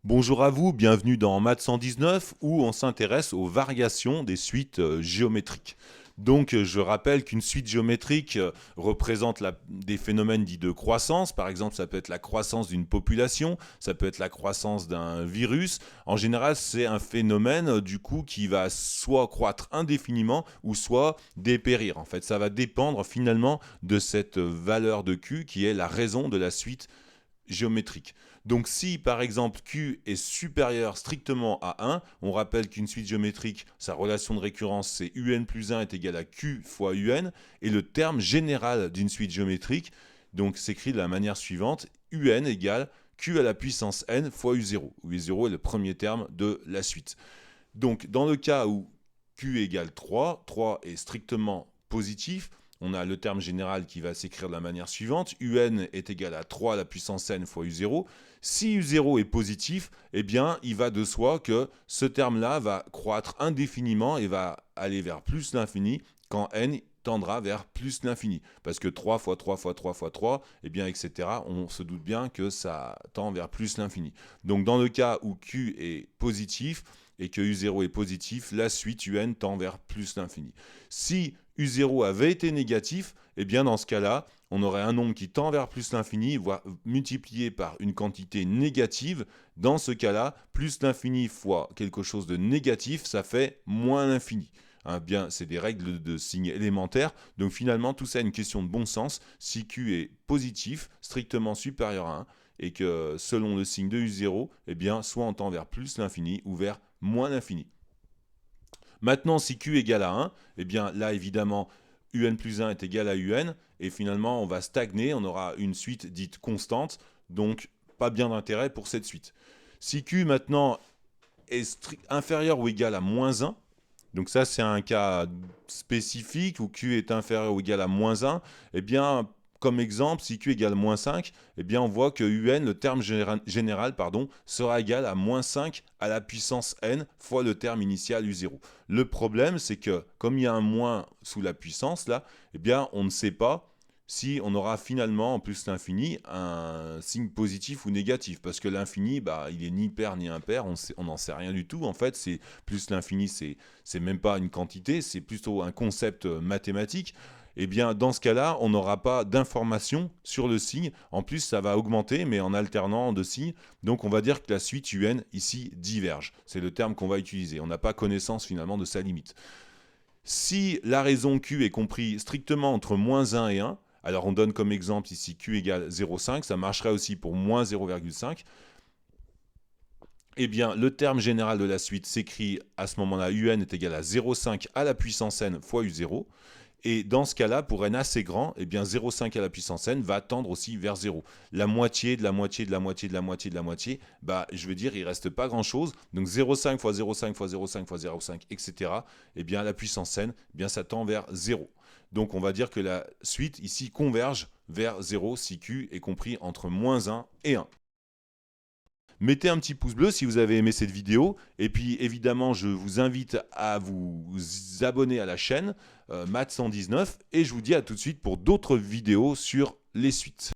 Bonjour à vous, bienvenue dans Math 119 où on s'intéresse aux variations des suites géométriques. Donc je rappelle qu'une suite géométrique représente des phénomènes dits de croissance. Par exemple, ça peut être la croissance d'une population, ça peut être la croissance d'un virus. En général, c'est un phénomène du coup qui va soit croître indéfiniment ou soit dépérir. En fait, ça va dépendre finalement de cette valeur de Q qui est la raison de la suite géométrique. Donc si par exemple Q est supérieur strictement à 1, on rappelle qu'une suite géométrique, sa relation de récurrence c'est UN plus 1 est égal à Q fois UN, et le terme général d'une suite géométrique donc s'écrit de la manière suivante, UN égale Q à la puissance N fois U0, où U0 est le premier terme de la suite. Donc dans le cas où Q égale 3, 3 est strictement positif, on a le terme général qui va s'écrire de la manière suivante, UN est égal à 3 à la puissance n fois U0. Si U0 est positif, eh bien, il va de soi que ce terme-là va croître indéfiniment et va aller vers plus l'infini quand n tendra vers plus l'infini. Parce que 3 fois 3 fois 3 fois 3, eh bien, etc., on se doute bien que ça tend vers plus l'infini. Donc, dans le cas où Q est positif, et que U0 est positif, la suite UN tend vers plus l'infini. Si U0 avait été négatif, eh bien dans ce cas-là, on aurait un nombre qui tend vers plus l'infini, voire multiplié par une quantité négative. Dans ce cas-là, plus l'infini fois quelque chose de négatif, ça fait moins l'infini. Bien, c'est des règles de signes élémentaires. Donc finalement, tout ça est une question de bon sens. Si Q est positif, strictement supérieur à 1, et que selon le signe de U0, eh bien, soit on tend vers plus l'infini ou vers moins l'infini. Maintenant, si Q égale à 1, eh bien là, évidemment, UN plus 1 est égal à UN, et finalement, on va stagner, on aura une suite dite constante, donc pas bien d'intérêt pour cette suite. Si Q, maintenant, est inférieur ou égal à moins 1, donc ça, c'est un cas spécifique où Q est inférieur ou égal à moins 1, eh bien, comme exemple, si Q égale moins 5, eh bien, on voit que UN, le terme général, sera égal à moins 5 à la puissance n fois le terme initial U0. Le problème, c'est que comme il y a un moins sous la puissance, là, eh bien, on ne sait pas si on aura finalement, en plus l'infini, un signe positif ou négatif. Parce que l'infini, il est ni pair ni impair, on n'en sait rien du tout. En fait, c'est plus l'infini, c'est même pas une quantité, c'est plutôt un concept mathématique. Eh bien, dans ce cas-là, on n'aura pas d'information sur le signe. En plus, ça va augmenter, mais en alternant de signes. Donc, on va dire que la suite UN, ici, diverge. C'est le terme qu'on va utiliser. On n'a pas connaissance, finalement, de sa limite. Si la raison Q est comprise strictement entre moins 1 et 1, alors on donne comme exemple ici Q égale 0,5, ça marcherait aussi pour moins 0,5. Eh bien, le terme général de la suite s'écrit à ce moment-là, UN est égal à 0,5 à la puissance n fois U0. Et dans ce cas-là, pour n assez grand, eh bien 0,5 à la puissance n va tendre aussi vers 0. La moitié de la moitié de la moitié de la moitié de la moitié, je veux dire, il ne reste pas grand-chose. Donc 0,5 fois 0,5 fois 0,5 fois 0,5, etc. Eh bien, la puissance n, eh bien, ça tend vers 0. Donc on va dire que la suite ici converge vers 0 si Q est compris entre moins 1 et 1. Mettez un petit pouce bleu si vous avez aimé cette vidéo. Et puis évidemment, je vous invite à vous abonner à la chaîne Math 119. Et je vous dis à tout de suite pour d'autres vidéos sur les suites.